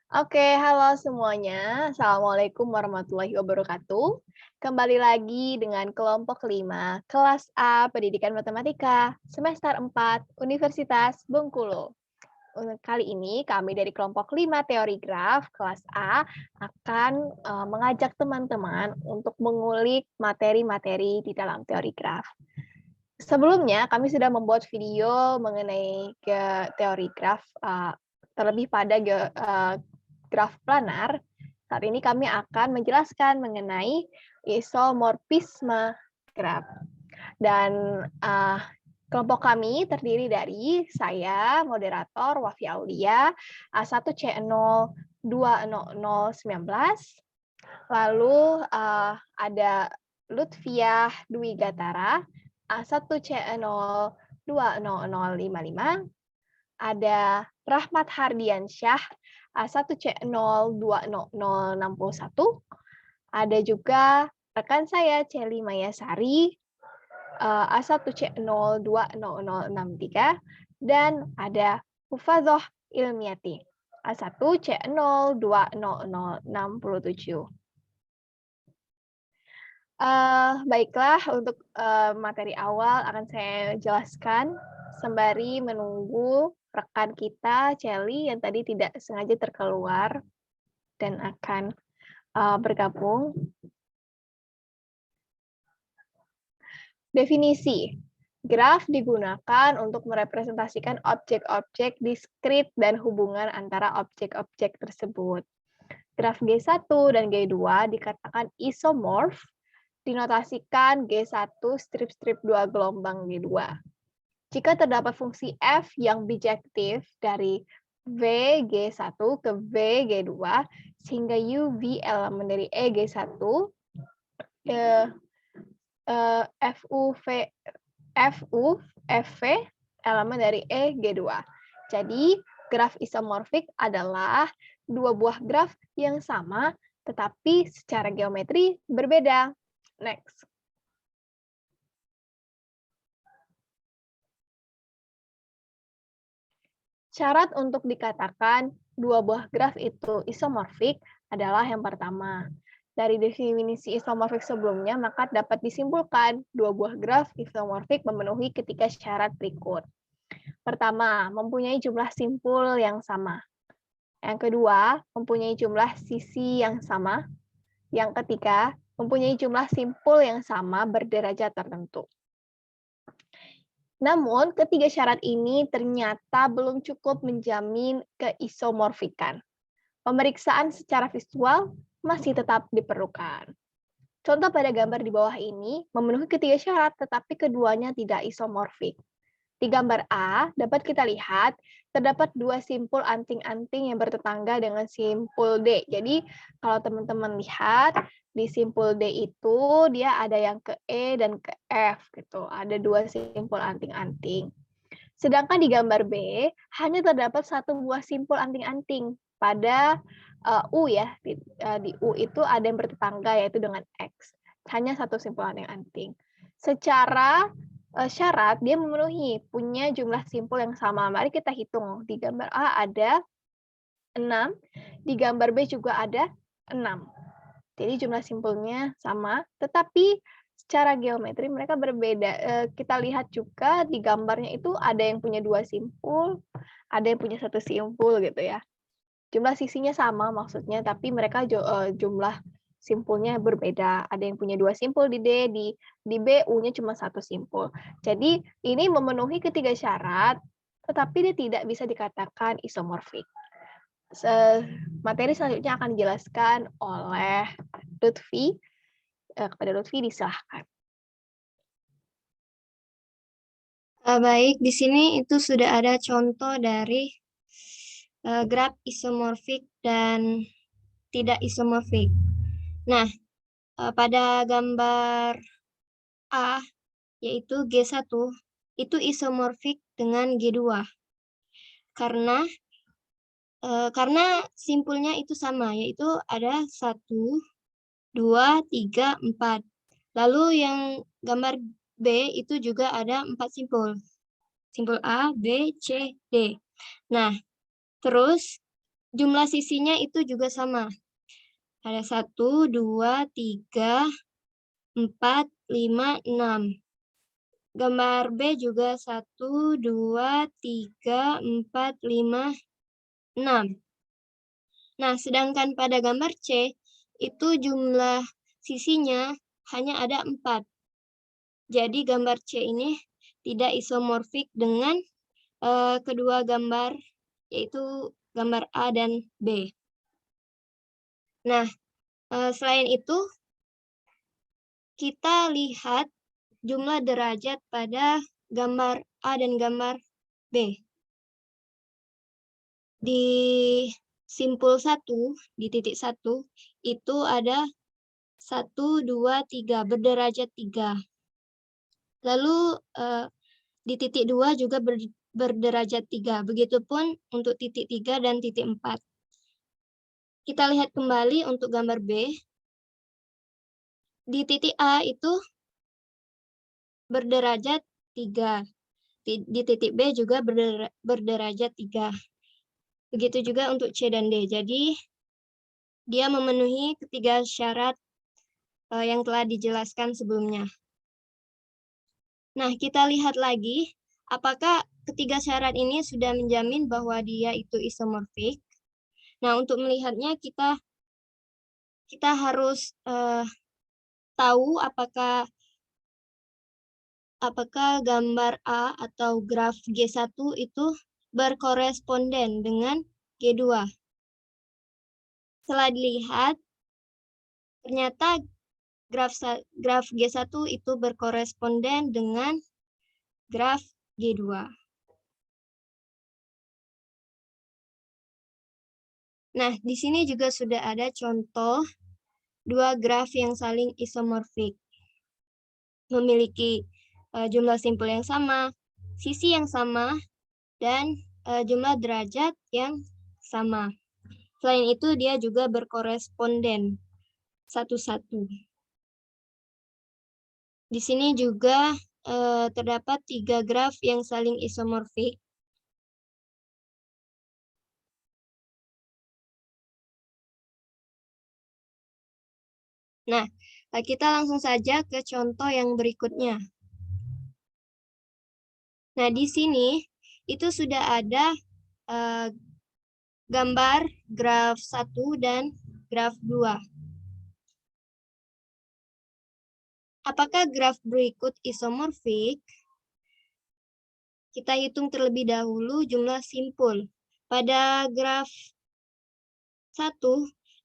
Oke, halo semuanya. Assalamualaikum warahmatullahi wabarakatuh. Kembali lagi dengan kelompok 5, kelas A Pendidikan Matematika, semester 4, Universitas Bengkulu. Untuk kali ini kami dari kelompok 5 teori graf kelas A akan mengajak teman-teman untuk mengulik materi-materi di dalam teori graf. Sebelumnya kami sudah membuat video mengenai teori graf terlebih pada graf planar. Saat ini kami akan menjelaskan mengenai isomorfisme graf. Dan kelompok kami terdiri dari saya, moderator Wafi Aulia, A1C020019, lalu ada Lutfiah Dwi Gatara, A1C020055, ada Rahmat Hardiansyah, A1C020061, ada juga rekan saya Celi Mayasari, A1C020063, dan ada Hufadzoh Ilmiati, A1C020067. Baiklah, untuk materi awal akan saya jelaskan sembari menunggu rekan kita, Celi, yang tadi tidak sengaja terkeluar dan akan bergabung. Definisi. Graf digunakan untuk merepresentasikan objek-objek diskrit dan hubungan antara objek-objek tersebut. Graf G1 dan G2 dikatakan isomorf, dinotasikan G1 strip-strip 2 gelombang G2. Jika terdapat fungsi f yang bijektif dari V G1 ke V G2, sehingga U V elemen dari E G1, FU FV elemen dari E G2. Jadi, graf isomorfik adalah dua buah graf yang sama, tetapi secara geometri berbeda. Next. Syarat untuk dikatakan dua buah graf itu isomorfik adalah yang pertama. Dari definisi isomorfik sebelumnya, maka dapat disimpulkan dua buah graf isomorfik memenuhi ketiga syarat berikut. Pertama, mempunyai jumlah simpul yang sama. Yang kedua, mempunyai jumlah sisi yang sama. Yang ketiga, mempunyai jumlah simpul yang sama berderajat tertentu. Namun, ketiga syarat ini ternyata belum cukup menjamin keisomorfikan. Pemeriksaan secara visual masih tetap diperlukan. Contoh pada gambar di bawah ini memenuhi ketiga syarat, tetapi keduanya tidak isomorfik. Di gambar A, dapat kita lihat terdapat dua simpul anting-anting yang bertetangga dengan simpul D. Jadi, kalau teman-teman lihat, di simpul D itu dia ada yang ke E dan ke F. Gitu. Ada dua simpul anting-anting. Sedangkan di gambar B, hanya terdapat satu buah simpul anting-anting. Pada U ya, di U itu ada yang bertetangga yaitu dengan X. Hanya satu simpul anting-anting. Secara syarat dia memenuhi, punya jumlah simpul yang sama. Mari kita hitung. Di gambar A ada 6, di gambar B juga ada 6. Jadi jumlah simpulnya sama, tetapi secara geometri mereka berbeda. Kita lihat juga di gambarnya itu ada yang punya 2 simpul, ada yang punya 1 simpul gitu ya. Jumlah sisinya sama maksudnya, tapi mereka jumlah simpulnya berbeda. Ada yang punya 2 simpul di D, di B U-nya cuma 1 simpul. Jadi ini memenuhi ketiga syarat, tetapi dia tidak bisa dikatakan isomorfik. Materi selanjutnya akan dijelaskan oleh Lutfi. Kepada Lutfi disilahkan. Baik, di sini itu sudah ada contoh dari graf isomorfik dan tidak isomorfik. Nah, pada gambar A, yaitu G1, itu isomorfik dengan G2. Karena simpulnya itu sama, yaitu ada 1, 2, 3, 4. Lalu yang gambar B itu juga ada 4 simpul. Simpul A, B, C, D. Nah, terus jumlah sisinya itu juga sama. Ada 1, 2, 3, 4, 5, 6. Gambar B juga 1, 2, 3, 4, 5, 6. Nah, sedangkan pada gambar C, itu jumlah sisinya hanya ada 4. Jadi gambar C ini tidak isomorfik dengan kedua gambar, yaitu gambar A dan B. Nah, selain itu, kita lihat jumlah derajat pada gambar A dan gambar B. Di simpul 1, di titik 1, itu ada 1, 2, 3, berderajat 3. Lalu di titik 2 juga berderajat 3. Begitupun untuk titik 3 dan titik 4. Kita lihat kembali untuk gambar B. Di titik A itu berderajat 3. Di titik B juga berderajat 3. Begitu juga untuk C dan D. Jadi, dia memenuhi ketiga syarat yang telah dijelaskan sebelumnya. Nah, kita lihat lagi, apakah ketiga syarat ini sudah menjamin bahwa dia itu isomorfik? Nah, untuk melihatnya kita harus tahu apakah gambar A atau graf G1 itu berkoresponden dengan G2. Setelah dilihat, ternyata graf G1 itu berkoresponden dengan graf G2. Nah, di sini juga sudah ada contoh dua graf yang saling isomorfik. Memiliki jumlah simpul yang sama, sisi yang sama, dan jumlah derajat yang sama. Selain itu, dia juga berkoresponden satu-satu. Di sini juga terdapat 3 graf yang saling isomorfik. Nah, kita langsung saja ke contoh yang berikutnya. Nah, di sini itu sudah ada gambar graf 1 dan graf 2. Apakah graf berikut isomorfik? Kita hitung terlebih dahulu jumlah simpul. Pada graf 1,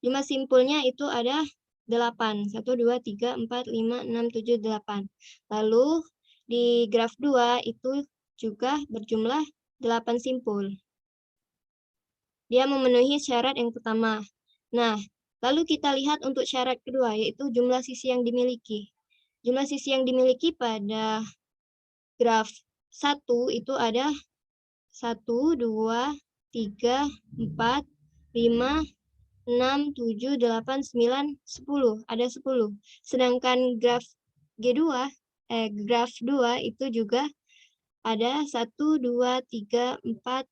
jumlah simpulnya itu ada 8. 1, 2, 3, 4, 5, 6, 7, 8. Lalu di graf 2 itu juga berjumlah 8 simpul. Dia memenuhi syarat yang pertama. Nah, lalu kita lihat untuk syarat kedua, yaitu jumlah sisi yang dimiliki. Jumlah sisi yang dimiliki pada graf 1 itu ada 1, 2, 3, 4, 5, 6, 7, 8, 9, 10. Ada 10. Sedangkan graf G2, graf 2 itu juga ada 1, 2, 3, 4,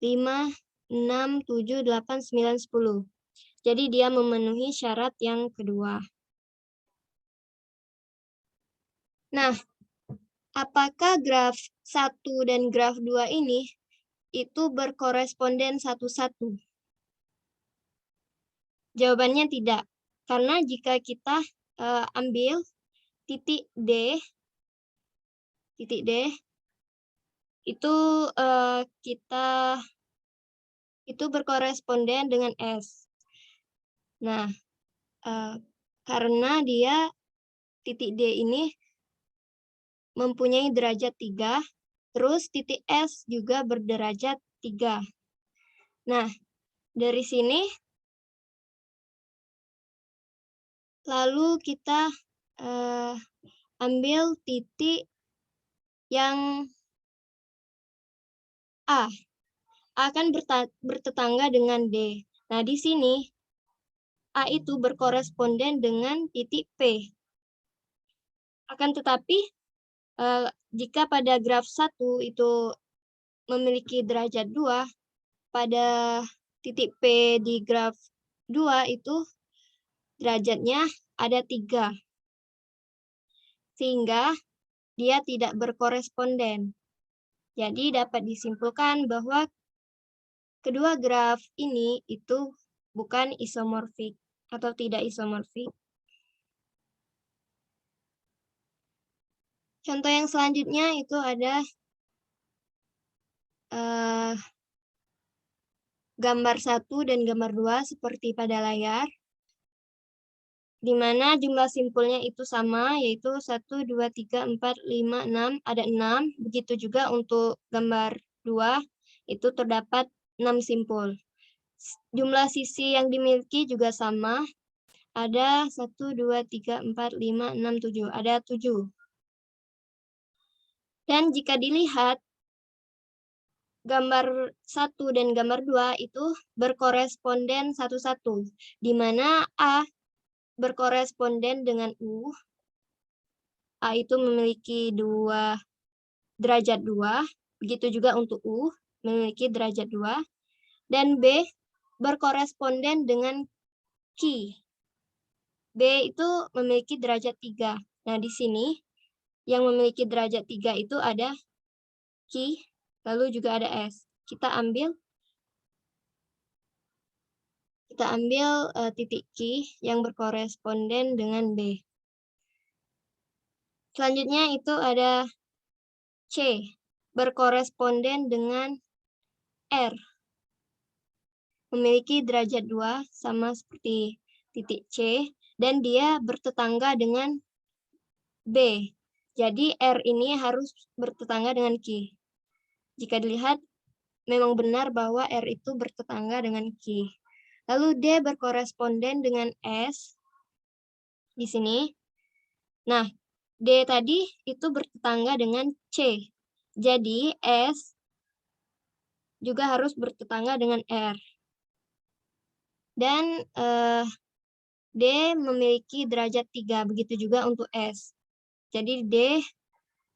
5, 6, 7, 8, 9, 10. Jadi dia memenuhi syarat yang kedua. Nah, apakah graf 1 dan graf 2 ini itu berkoresponden satu-satu? Jawabannya tidak. Karena jika kita ambil titik D itu itu berkoresponden dengan S. Nah, karena dia titik D ini mempunyai derajat 3, terus titik S juga berderajat 3. Nah, dari sini lalu kita ambil titik yang A. A kan bertetangga dengan D. Nah, di sini A itu berkoresponden dengan titik P. Akan tetapi, jika pada graf 1 itu memiliki derajat 2, pada titik P di graf 2 itu derajatnya ada 3. Sehingga dia tidak berkoresponden. Jadi dapat disimpulkan bahwa kedua graf ini itu bukan isomorfik atau tidak isomorfik. Contoh yang selanjutnya itu ada gambar 1 dan gambar 2 seperti pada layar, di mana jumlah simpulnya itu sama, yaitu 1, 2, 3, 4, 5, 6, ada 6. Begitu juga untuk gambar 2, itu terdapat 6 simpul. Jumlah sisi yang dimiliki juga sama, ada 1, 2, 3, 4, 5, 6, 7, ada 7. Dan jika dilihat, gambar 1 dan gambar 2 itu berkoresponden satu-satu, di mana A berkoresponden dengan U. A itu memiliki derajat 2, begitu juga untuk U memiliki derajat 2. Dan B berkoresponden dengan Q. B itu memiliki derajat 3. Nah, di sini yang memiliki derajat 3 itu ada Q, lalu juga ada S. Kita ambil titik Q yang berkoresponden dengan B. Selanjutnya itu ada C, berkoresponden dengan R. Memiliki derajat 2, sama seperti titik C, dan dia bertetangga dengan B. Jadi R ini harus bertetangga dengan Q. Jika dilihat, memang benar bahwa R itu bertetangga dengan Q. Lalu D berkoresponden dengan S di sini. Nah, D tadi itu bertetangga dengan C. Jadi S juga harus bertetangga dengan R. Dan D memiliki derajat 3, begitu juga untuk S. Jadi D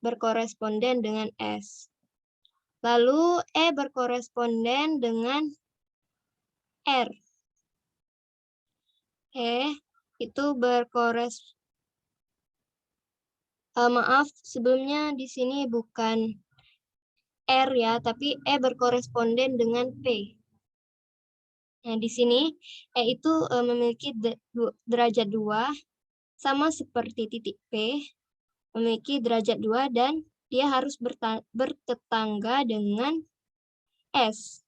berkoresponden dengan S. Lalu E berkoresponden dengan R. E itu maaf, sebelumnya di sini bukan R ya, tapi E berkoresponden dengan P. Nah, di sini E itu memiliki derajat 2, sama seperti titik P, memiliki derajat 2, dan dia harus bertetangga dengan S.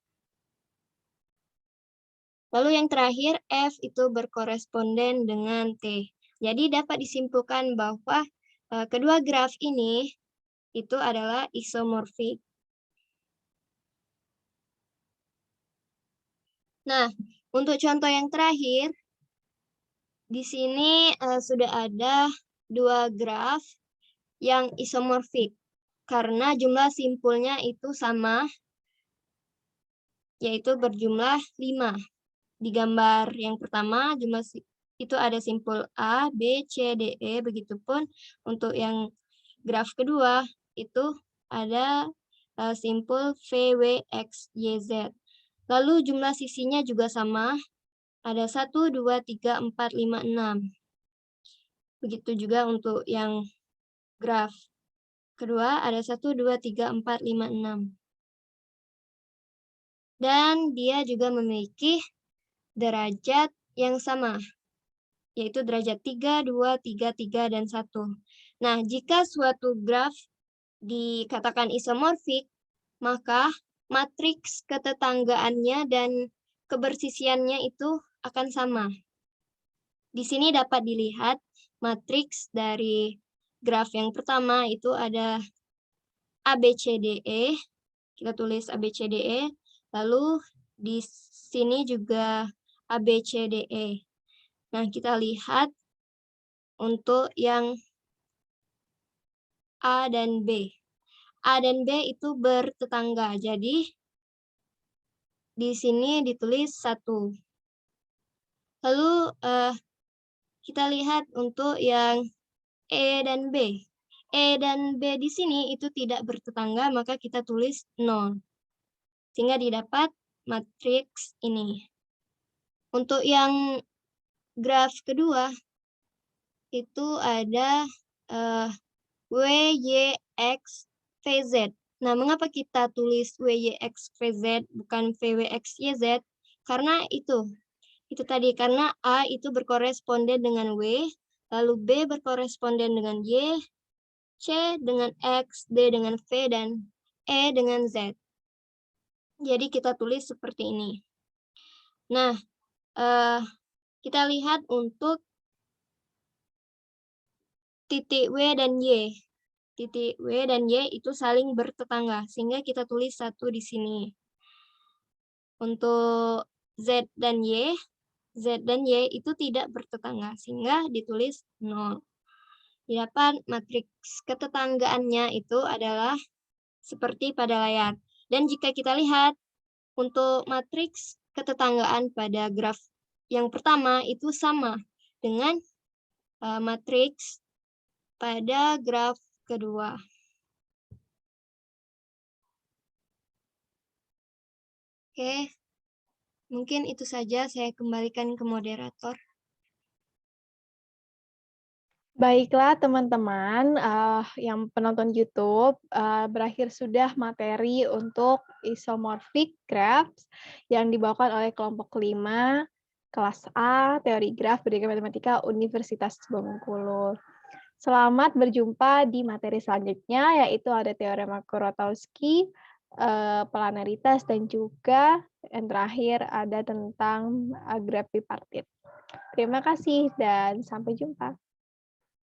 Lalu yang terakhir, F itu berkoresponden dengan T. Jadi dapat disimpulkan bahwa kedua graf ini itu adalah isomorfik. Nah, untuk contoh yang terakhir, di sini sudah ada dua graf yang isomorfik karena jumlah simpulnya itu sama, yaitu berjumlah 5. Di gambar yang pertama, jumlah itu ada simpul A, B, C, D, E. Begitupun untuk yang graf kedua, itu ada simpul V, W, X, Y, Z. Lalu jumlah sisinya juga sama, ada 1, 2, 3, 4, 5, 6. Begitu juga untuk yang graf kedua, ada 1, 2, 3, 4, 5, 6. Dan dia juga memiliki derajat yang sama, yaitu derajat 3, 2, 3, 3, dan 1. Nah, jika suatu graf dikatakan isomorfik, maka matriks ketetanggaannya dan kebersisiannya itu akan sama. Di sini dapat dilihat matriks dari graf yang pertama itu ada ABCDE. Kita tulis ABCDE, lalu di sini juga ABCDE. Nah, kita lihat untuk yang A dan B. A dan B itu bertetangga, jadi di sini ditulis 1. Lalu kita lihat untuk yang E dan B. E dan B di sini itu tidak bertetangga, maka kita tulis 0. Sehingga didapat matriks ini. Untuk yang graf kedua, itu ada WYX VZ. Nah, mengapa kita tulis WYX VZ bukan VWX YZ? Karena itu tadi, karena A itu berkoresponden dengan W, lalu B berkoresponden dengan Y, C dengan X, D dengan V, dan E dengan Z. Jadi kita tulis seperti ini. Nah, kita lihat untuk titik W dan Y. Titik W dan Y itu saling bertetangga, sehingga kita tulis 1 di sini. Untuk Z dan Y itu tidak bertetangga, sehingga ditulis 0. Di depan matriks ketetanggaannya itu adalah seperti pada layar. Dan jika kita lihat, untuk matriks ketetanggaan pada graf yang pertama itu sama dengan matriks pada graf kedua. Oke, mungkin itu saja, saya kembalikan ke moderator. Baiklah teman-teman yang penonton YouTube, berakhir sudah materi untuk isomorphic graphs yang dibawakan oleh kelompok 5 kelas A teori graf pendidikan matematika Universitas Bengkulu. Selamat berjumpa di materi selanjutnya, yaitu ada teorema Kuratowski, planaritas, dan juga yang terakhir ada tentang graf bipartit. Terima kasih dan sampai jumpa.